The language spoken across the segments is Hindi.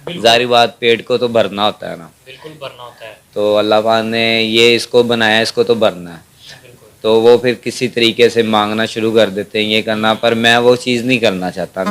जारी बात, पेट को तो भरना होता है ना। बिल्कुल भरना होता है। तो अल्लाह पाक ने ये इसको बनाया, इसको तो भरना है। बिल्कुल। तो वो फिर किसी तरीके से मांगना शुरू कर देते हैं, ये करना, पर मैं वो चीज़ नहीं करना चाहता।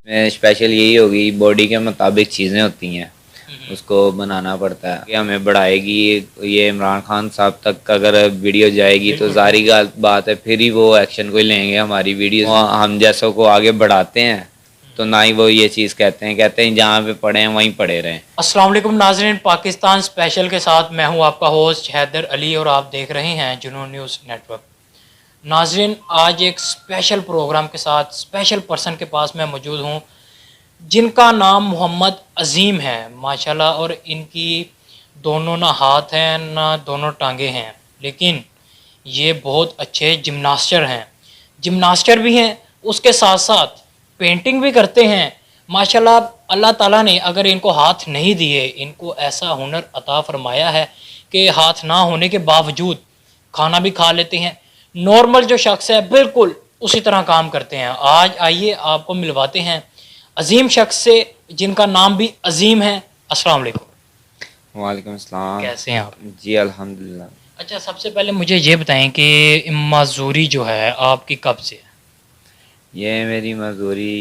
मैं स्पेशल यही होगी, बॉडी के मुताबिक चीज़ें होती हैं, उसको बनाना पड़ता है कि हमें बढ़ाएगी। ये इमरान खान साहब तक अगर वीडियो जाएगी तो जारी बात है फिर ही वो एक्शन को लेंगे हमारी वीडियो। हम जैसों को आगे बढ़ाते हैं तो ना ही वो ये चीज़ कहते हैं जहाँ पे पढ़े हैं वहीं पढ़े रहें। अस्सलाम वालेकुम नाज़रीन, पाकिस्तान स्पेशल के साथ मैं हूं आपका होस्ट हैदर अली और आप देख रहे हैं जुनून न्यूज़ नेटवर्क। नाज़रीन, आज एक स्पेशल प्रोग्राम के साथ स्पेशल पर्सन के पास मैं मौजूद हूं जिनका नाम मोहम्मद अज़ीम है माशाल्लाह। और इनकी दोनों ना हाथ हैं ना दोनों टांगे हैं, लेकिन ये बहुत अच्छे जिम्नास्टर हैं। जिम्नास्टर भी हैं, उसके साथ साथ पेंटिंग भी करते हैं माशाल्लाह। अल्लाह ताला ने अगर इनको हाथ नहीं दिए, इनको ऐसा हुनर अता फरमाया है कि हाथ ना होने के बावजूद खाना भी खा लेते हैं। नॉर्मल जो शख्स है बिल्कुल उसी तरह काम करते हैं। आज आइए आपको मिलवाते हैं अजीम शख्स से जिनका नाम भी अजीम है। अस्सलाम वालेकुम। वालेकुम सलाम। कैसे हैं आप? जी अल्हम्दुलिल्लाह। अच्छा, सबसे पहले मुझे ये बताएं कि मजदूरी जो है आपकी कब से है? ये मेरी मजदूरी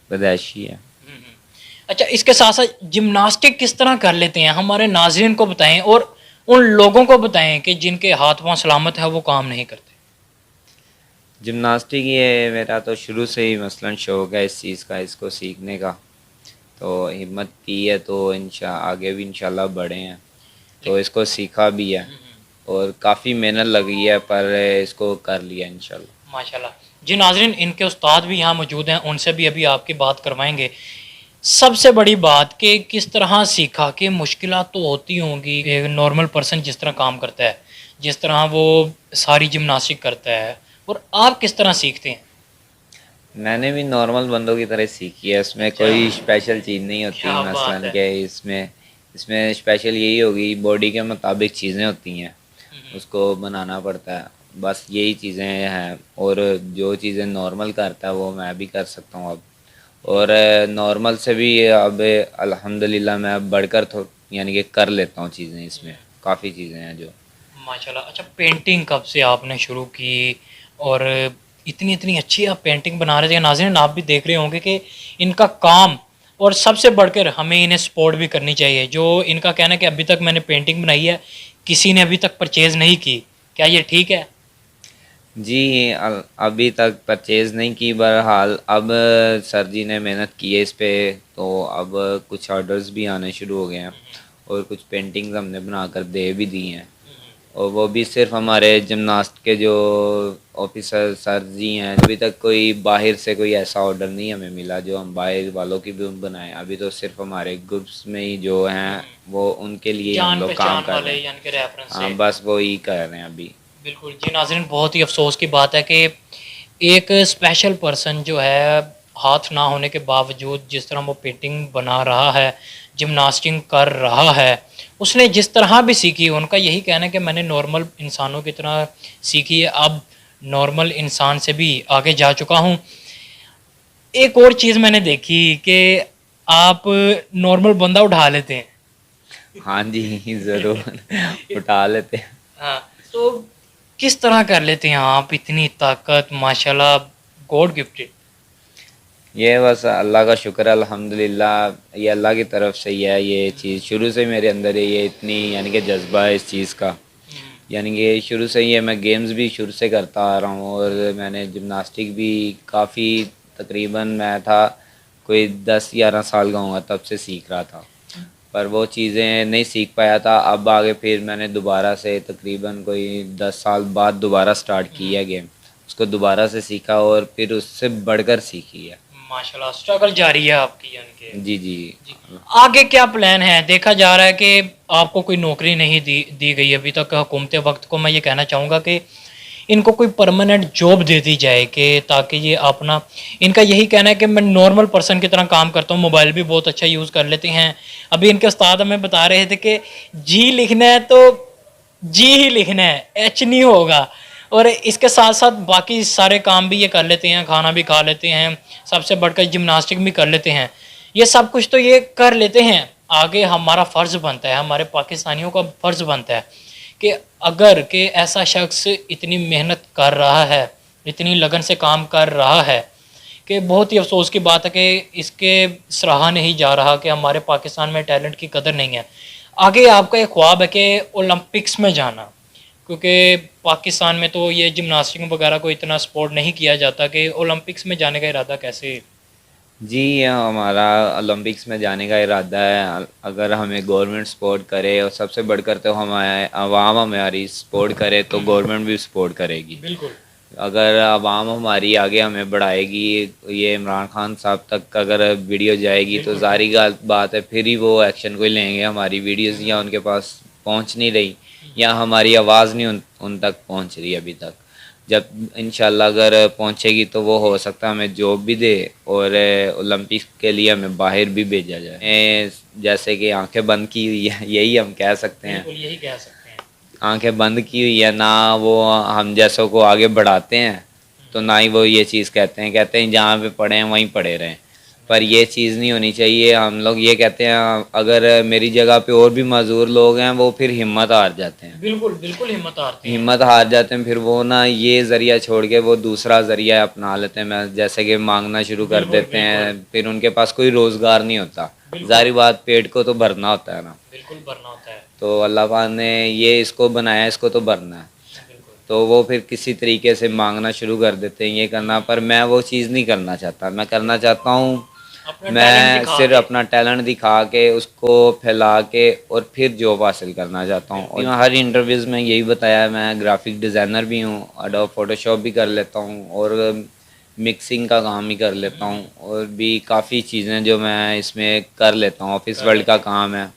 पैदाइशी है। अच्छा, इसके साथ साथ जिम्नास्टिक किस तरह कर लेते हैं हमारे नाज़रीन को बताएं और उन लोगों को बताएं कि जिनके हाथ पांव सलामत है वो काम नहीं करते। जिमनास्टिक ये मेरा तो शुरू से ही मसलन शौक़ है इस चीज़ का, इसको सीखने का। तो हिम्मत की है तो आगे भी इंशाल्लाह बढ़े हैं। तो इसको सीखा भी है और काफ़ी मेहनत लगी है, पर इसको कर लिया इंशाल्लाह। माशाल्लाह। जी नाज़रीन, इनके उस्ताद भी यहाँ मौजूद हैं, उनसे भी अभी आपकी बात करवाएंगे। सबसे बड़ी बात कि किस तरह सीखा, कि मुश्किलात तो होती होंगी। एक नॉर्मल पर्सन जिस तरह काम करता है, जिस तरह वो सारी जिम्नास्टिक करता है, और आप किस तरह सीखते हैं? मैंने भी नॉर्मल बंदों की तरह सीखी है, इसमें कोई स्पेशल चीज़ नहीं होती। क्या बात मसलन है। के इसमें इसमें स्पेशल यही होगी, बॉडी के मुताबिक चीज़ें होती हैं, उसको बनाना पड़ता है, बस यही चीज़ें हैं। और जो चीज़ें नॉर्मल करता है वो मैं भी कर सकता हूँ अब। और नॉर्मल से भी अब अल्हम्दुलिल्लाह मैं अब बढ़कर यानी कि कर लेता हूँ चीज़ें, इसमें काफ़ी चीज़ें हैं जो। माशाल्लाह। अच्छा, पेंटिंग कब से आपने शुरू की और इतनी इतनी अच्छी आप पेंटिंग बना रहे थे? नाज़रीन, आप भी देख रहे होंगे कि इनका काम, और सबसे बढ़कर हमें इन्हें सपोर्ट भी करनी चाहिए। जो इनका कहना है कि अभी तक मैंने पेंटिंग बनाई है, किसी ने अभी तक परचेज़ नहीं की, क्या ये ठीक है? जी अभी तक परचेज़ नहीं की, बहरहाल अब सर जी ने मेहनत की है इस पे, तो अब कुछ ऑर्डर्स भी आने शुरू हो गए हैं और कुछ पेंटिंग्स हमने बनाकर दे भी दी हैं। और वो भी सिर्फ हमारे जिमनास्ट के जो ऑफिसर सर जी हैं। अभी तक कोई बाहर से कोई ऐसा ऑर्डर नहीं हमें मिला जो हम बाहर वालों की भी बनाएं। अभी तो सिर्फ हमारे ग्रुप्स में ही जो हैं वो उनके लिए हम जान लोग काम पहचान कर वाले रहे हैं। यानी कि रेफरेंस हाँ, से। बस वो ही कर रहे हैं अभी। बिल्कुल जी नाज़रीन, बहुत ही अफसोस की बात है कि एक स्पेशल पर्सन जो है हाथ ना होने के बावजूद जिस तरह वो पेंटिंग बना रहा है, जिम्नास्टिक कर रहा है, उसने जिस तरह भी सीखी, उनका यही कहना है कि मैंने नॉर्मल इंसानों की तरह सीखी है, अब नॉर्मल इंसान से भी आगे जा चुका हूँ। एक और चीज़ मैंने देखी कि आप नॉर्मल बंदा उठा लेते हैं। हाँ जी ज़रूर उठा लेते हैं। हाँ, तो किस तरह कर लेते हैं आप इतनी ताकत? माशाल्लाह, गॉड गिफ्टेड। ये बस अल्लाह का शुक्र है अल्हम्दुलिल्लाह, ये अल्लाह की तरफ से ही है। ये चीज़ शुरू से मेरे अंदर है, ये इतनी यानी कि जज्बा है इस चीज़ का। यानी कि शुरू से ही है, मैं गेम्स भी शुरू से करता आ रहा हूँ और मैंने जिमनास्टिक भी काफ़ी, तकरीबन मैं था कोई 10-11 साल का होगा तब से सीख रहा था। पर वो चीज़ें नहीं सीख पाया था। अब आगे फिर मैंने दोबारा से तकरीबन कोई 10 साल बाद दोबारा स्टार्ट की है गेम, उसको दोबारा से सीखा और फिर उससे बढ़कर सीखी है। माशाल्लाह, स्ट्रगल जारी है आपकी यानी कि। जी जी। जी। आगे क्या प्लान है? देखा जा रहा है कि आपको कोई नौकरी नहीं दी गई अभी तक। हुकूमत वक्त को मैं ये कहना चाहूँगा कि इनको कोई परमानेंट जॉब दे दी जाए, कि ताकि ये अपना, इनका यही कहना है कि मैं नॉर्मल पर्सन की तरह काम करता हूँ, मोबाइल भी बहुत अच्छा यूज़ कर लेते हैं। अभी इनके उस्ताद हमें बता रहे थे कि जी लिखना है तो जी ही लिखना है, एच नहीं होगा। और इसके साथ साथ बाकी सारे काम भी ये कर लेते हैं, खाना भी खा लेते हैं, सबसे बढ़कर जिम्नास्टिक भी कर लेते हैं। ये सब कुछ तो ये कर लेते हैं। आगे हमारा फ़र्ज़ बनता है, हमारे पाकिस्तानियों का फ़र्ज़ बनता है कि अगर कि ऐसा शख्स इतनी मेहनत कर रहा है, इतनी लगन से काम कर रहा है, कि बहुत ही अफसोस की बात है कि इसके सराहा नहीं जा रहा, कि हमारे पाकिस्तान में टैलेंट की कदर नहीं है। आगे आपका एक ख्वाब है कि ओलंपिक्स में जाना, क्योंकि पाकिस्तान में तो ये जिम्नास्टिक वगैरह को इतना सपोर्ट नहीं किया जाता, कि ओलंपिक्स में जाने का इरादा कैसे? जी, हमारा ओलंपिक्स में जाने का इरादा है। अगर हमें गवर्नमेंट सपोर्ट करे और सबसे बढ़कर तो हमारे आवाम हमारी सपोर्ट करे तो गवर्नमेंट भी सपोर्ट करेगी। बिल्कुल। अगर आवाम हमारी आगे हमें बढ़ाएगी, ये इमरान खान साहब तक अगर वीडियो जाएगी तो जारी बात है फिर ही वो एक्शन कोई लेंगे। हमारी वीडियोस या उनके पास पहुंच नहीं रही या हमारी आवाज़ नहीं उन तक पहुंच रही अभी तक। जब इंशाल्लाह अगर पहुंचेगी तो वो हो सकता है हमें जॉब भी दे और ओलंपिक्स के लिए हमें बाहर भी भेजा जाए। जैसे कि आंखें बंद की हुई है, यही हम कह सकते हैं। बिल्कुल यही कह सकते हैं। आंखें बंद की हुई है ना, वो हम जैसों को आगे बढ़ाते हैं तो ना ही वो ये चीज़ कहते हैं जहाँ पे पढ़े हैं वहीं पढ़े रहें। पर ये चीज़ नहीं होनी चाहिए। हम लोग ये कहते हैं अगर मेरी जगह पे और भी मज़दूर लोग हैं वो फिर हिम्मत हार जाते हैं। बिल्कुल बिल्कुल हिम्मत हारते हैं। हिम्मत हार जाते हैं, फिर वो ना ये ज़रिया छोड़ के वो दूसरा ज़रिया अपना लेते हैं। मैं जैसे कि मांगना शुरू कर बिल्कुल देते हैं, बिल्कुल फिर उनके पास कोई रोज़गार नहीं होता। बिल्कुल ज़ाहिर बात पेट को तो भरना होता है ना। बिल्कुल भरना होता है। तो अल्लाह पाक ने ये इसको बनाया, इसको तो भरना है। बिल्कुल तो वो फिर किसी तरीके से मांगना शुरू कर देते हैं ये करना, पर मैं वो चीज़ नहीं करना चाहता। मैं करना चाहता हूँ अपना टैलेंट मैं दिखा सिर्फ के। अपना टैलेंट दिखा के उसको फैला के और फिर जॉब हासिल करना चाहता हूँ। और मैं हर इंटरव्यूज़ में यही बताया, मैं ग्राफिक डिज़ाइनर भी हूँ, एडोब फोटोशॉप भी कर लेता हूँ और मिक्सिंग का काम भी कर लेता हूँ और भी काफ़ी चीज़ें जो मैं इसमें कर लेता हूँ। ऑफिस वर्ल्ड का काम है,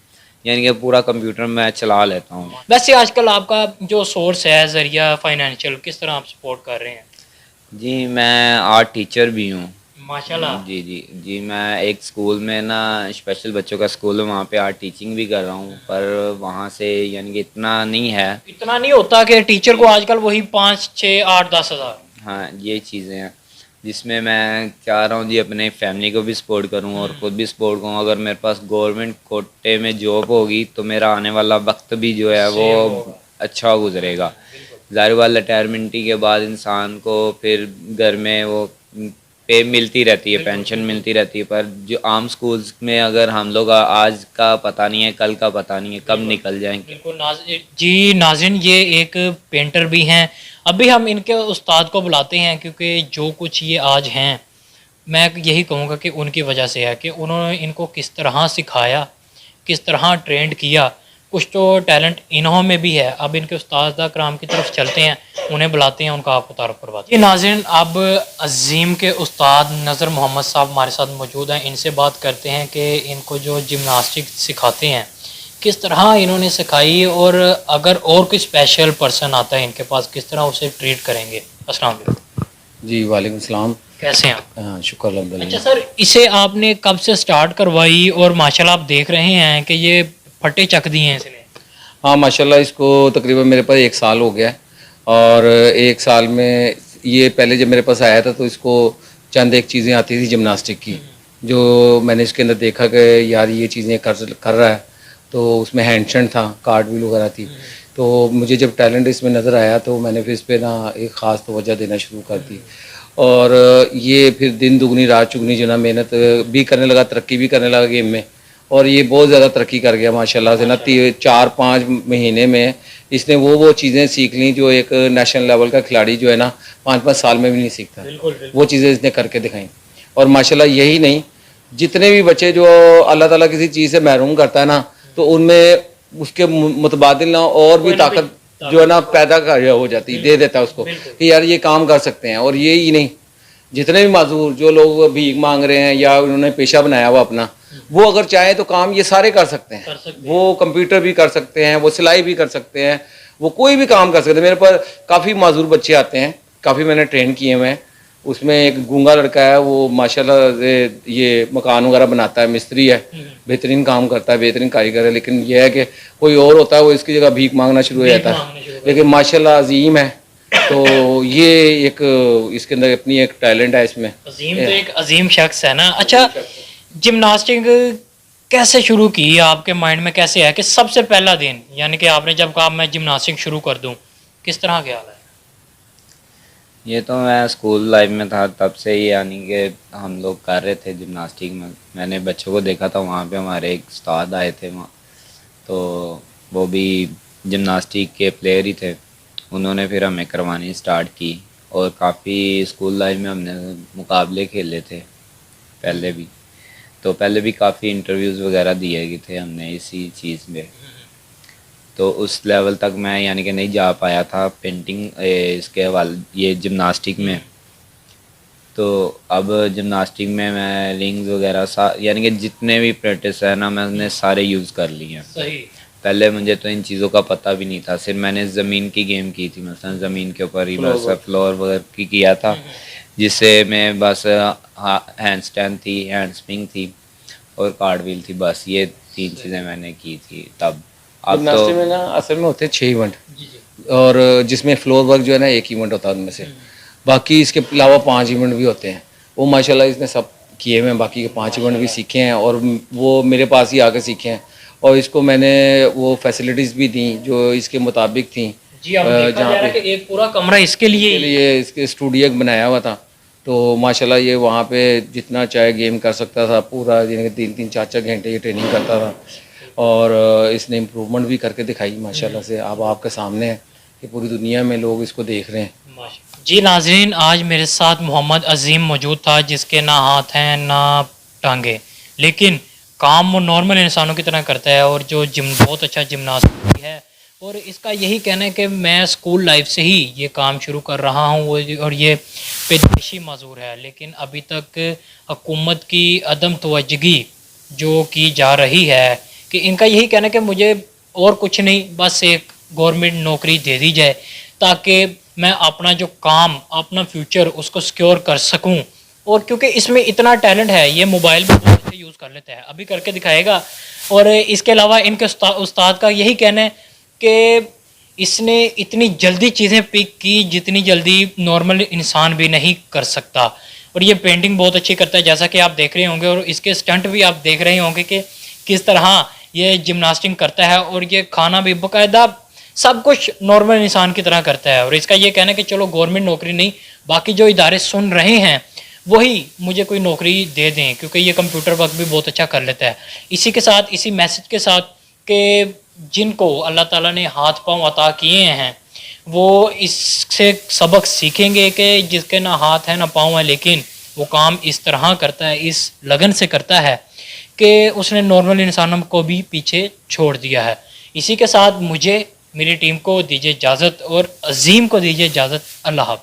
यानी कि पूरा कंप्यूटर मैं चला लेता हूँ। वैसे आजकल आपका जो सोर्स है ज़रिया फाइनेंशियल, किस तरह आप सपोर्ट कर रहे हैं? जी, मैं आर्ट टीचर भी हूँ। माशाल्लाह। जी जी जी, मैं एक स्कूल में ना, स्पेशल बच्चों का स्कूल है, वहाँ पे आर्ट टीचिंग भी कर रहा हूँ। पर वहाँ से यानी कि इतना नहीं है। इतना नहीं होता कि टीचर को आजकल वही 5, 6, 8, 10 हज़ार। हाँ, ये चीज़ें हैं जिसमें मैं चाह रहा हूँ जी अपने फैमिली को भी सपोर्ट करूँ और ख़ुद भी सपोर्ट करूँ। अगर मेरे पास गवर्नमेंट कोटे में जॉब होगी तो मेरा आने वाला वक्त भी जो है वो सेव होगा। अच्छा गुजरेगा। ज़ाहिर बात रिटायरमेंट के बाद इंसान को फिर घर में वो पे मिलती रहती है, पेंशन मिलती रहती है। पर जो आम स्कूल्स में अगर हम लोग आज का पता नहीं है, कल का पता नहीं है, कब निकल जाएंगे। बिल्कुल जी नाज़रीन, ये एक पेंटर भी हैं। अभी हम इनके उस्ताद को बुलाते हैं, क्योंकि जो कुछ ये आज हैं, मैं यही कहूँगा कि उनकी वजह से है, कि उन्होंने इनको किस तरह सिखाया, किस तरह ट्रेंड किया। कुछ तो टैलेंट इन्हों में भी है। अब इनके उस्ताद कराम की तरफ चलते हैं, उन्हें बुलाते हैं, उनका आपको तारुफ करवाते हैं। नाज़रीन, अब अज़ीम के उस्ताद नज़र मोहम्मद साहब हमारे साथ मौजूद हैं। इनसे बात करते हैं कि इनको जो जिम्नास्टिक सिखाते हैं किस तरह इन्होंने सिखाई, और अगर और कोई स्पेशल पर्सन आता है इनके पास, किस तरह उसे ट्रीट करेंगे। अस्सलाम वालेकुम। जी वालेकुम सलाम। कैसे हैं आप? हाँ, शुक्र अच्छा अल्हम्दुलिल्लाह। सर, इसे आपने कब से स्टार्ट करवाई? और माशाल्लाह आप देख रहे हैं कि ये फटे चक दिए हैं इसने। हाँ माशाल्लाह, इसको तकरीबन मेरे पास 1 साल हो गया है। और 1 साल में ये पहले जब मेरे पास आया था तो इसको चंद एक चीज़ें आती थी जिम्नास्टिक की, जो मैंने इसके अंदर देखा कि यार ये चीज़ें कर रहा है। तो उसमें हैंडस्टैंड था, कार्ड व्हील वगैरह थी। तो मुझे जब टैलेंट इसमें नज़र आया तो मैंने फिर इस पर ना एक ख़ास तवज्जो देना शुरू कर दी। और ये फिर दिन दुगनी रात चुगनी जो ना मेहनत भी करने लगा, तरक्की भी करने लगा गेम में। और ये बहुत ज़्यादा तरक्की कर गया माशाल्लाह से ना। 4-5 महीने में इसने वो चीज़ें सीख ली जो एक नेशनल लेवल का खिलाड़ी जो है ना 5-5 साल में भी नहीं सीखता। बिल्कुल बिल्कुल। वो चीज़ें इसने करके दिखाई। और माशाल्लाह यही नहीं, जितने भी बच्चे जो अल्लाह ताला किसी चीज़ से महरूम करता है ना, तो उनमें उसके मुतबादिल ना और भी ताकत जो है ना पैदा कर हो जाती, दे देता है उसको कि यार ये काम कर सकते हैं। और ये ही नहीं, जितने भी माजूर जो लोग भीख मांग रहे हैं या उन्होंने पेशा बनाया हुआ अपना, वो अगर चाहे तो काम ये सारे कर सकते हैं। वो कंप्यूटर भी कर सकते हैं, वो सिलाई भी कर सकते हैं, वो कोई भी काम कर सकते हैं। मेरे पास काफ़ी माजूर बच्चे आते हैं, काफ़ी मैंने ट्रेन किए हुए हैं। उसमें एक गूंगा लड़का है, वो माशाल्लाह से ये मकान वगैरह बनाता है, मिस्त्री है, बेहतरीन काम करता है, बेहतरीन कारीगर है। लेकिन यह है कि कोई और होता है वो इसकी जगह भीख मांगना शुरू हो जाता है। लेकिन माशाल्लाह अजीम है, तो ये एक इसके अंदर अपनी एक टैलेंट है इसमें। अजीम तो एक अजीम शख्स है ना। अच्छा, जिमनास्टिक कैसे शुरू की, आपके माइंड में कैसे है कि सबसे पहला दिन, यानी कि आपने जब कहा मैं जिमनास्टिक शुरू कर दूं, किस तरह ख्याल है? ये तो मैं स्कूल लाइफ में था तब से ही, यानी कि हम लोग कर रहे थे जिमनास्टिक में। मैंने बच्चों को देखा था, वहाँ पे हमारे एक उस्ताद आए थे वहाँ, तो वो भी जिमनास्टिक के प्लेयर ही थे। उन्होंने फिर हमें करवानी स्टार्ट की और काफ़ी स्कूल लाइफ में हमने मुकाबले खेले थे पहले भी। तो पहले भी काफ़ी इंटरव्यूज़ वगैरह दिए गए थे हमने इसी चीज़ में। तो उस लेवल तक मैं यानी कि नहीं जा पाया था पेंटिंग इसके हवाले ये जिमनास्टिक में। तो अब जिमनास्टिक में मैं रिंग्स वगैरह यानी कि जितने भी प्रैक्टिस है ना मैंने सारे यूज़ कर लिए हैं। सही। पहले मुझे तो इन चीज़ों का पता भी नहीं था, सिर्फ मैंने ज़मीन की गेम की थी, मसलन ज़मीन के ऊपर रिवर्स फ्लोर वगैरह की किया था, जिससे मैं बस हैंड स्टैंड थी, हैंड स्विंग थी और कार्डव्हील थी, बस ये 3 चीज़ें मैंने की थी तब। अब जिमनास्टिक तो में ना असल में होते हैं 6 इवेंट, जी जी। और जिसमें फ्लोर वर्क जो है ना 1 इवेंट होता है उनमें से। बाकी इसके अलावा 5 इवेंट भी होते हैं। वो माशाल्लाह इसने सब किए हुए हैं, बाकी के 5 इवेंट भी सीखे हैं और वो मेरे पास ही आके सीखे हैं। और इसको मैंने वो फैसिलिटीज़ भी दी जो इसके मुताबिक थी। जी, आप देखा जा रहा है कि एक पूरा कमरा इसके लिए के लिए इसके स्टूडियो बनाया हुआ था। तो माशाल्लाह ये वहाँ पे जितना चाहे गेम कर सकता था पूरा, यानी 3-3 4-4 घंटे ये ट्रेनिंग करता था। और इसने इम्प्रूवमेंट भी करके दिखाई माशाल्लाह से। अब आपके सामने है कि पूरी दुनिया में लोग इसको देख रहे हैं। जी नाजरीन, आज मेरे साथ मोहम्मद अजीम मौजूद था, जिसके ना हाथ हैं ना टांगे, लेकिन काम वो नॉर्मल इंसानों की तरह करता है और जो बहुत अच्छा जिमनास्ट है। और इसका यही कहना है कि मैं स्कूल लाइफ से ही ये काम शुरू कर रहा हूँ और ये पैदाइशी माजूर है, लेकिन अभी तक हुकूमत की अदम तवज्जगी जो की जा रही है कि इनका यही कहना है कि मुझे और कुछ नहीं, बस एक गवर्नमेंट नौकरी दे दी जाए ताकि मैं अपना जो काम, अपना फ्यूचर उसको सिक्योर कर सकूं। और क्योंकि इसमें इतना टैलेंट है, ये मोबाइल भी बहुत अच्छे यूज़ कर लेता है, अभी करके दिखाएगा। और इसके अलावा इनके उस्ताद का यही कहना है कि इसने इतनी जल्दी चीज़ें पिक की जितनी जल्दी नॉर्मल इंसान भी नहीं कर सकता। और ये पेंटिंग बहुत अच्छी करता है, जैसा कि आप देख रहे होंगे, और इसके स्टंट भी आप देख रहे होंगे कि किस तरह ये जिमनास्टिक करता है। और ये खाना भी बाकायदा सब कुछ नॉर्मल इंसान की तरह करता है। और इसका ये कहना है कि चलो गवर्नमेंट नौकरी नहीं, बाकी जो इदारे सुन रहे हैं वही मुझे कोई नौकरी दे दें, क्योंकि ये कंप्यूटर वर्क भी बहुत अच्छा कर लेता है। इसी के साथ, इसी मैसेज के साथ कि जिनको अल्लाह ताला ने हाथ पांव अता किए हैं वो इससे सबक सीखेंगे कि जिसके ना हाथ है ना पाँव है, लेकिन वो काम इस तरह करता है, इस लगन से करता है कि उसने नॉर्मल इंसानों को भी पीछे छोड़ दिया है। इसी के साथ मुझे, मेरी टीम को दीजिए इजाज़त और अजीम को दीजिए इजाज़त। अल्लाह हाफ़िज़।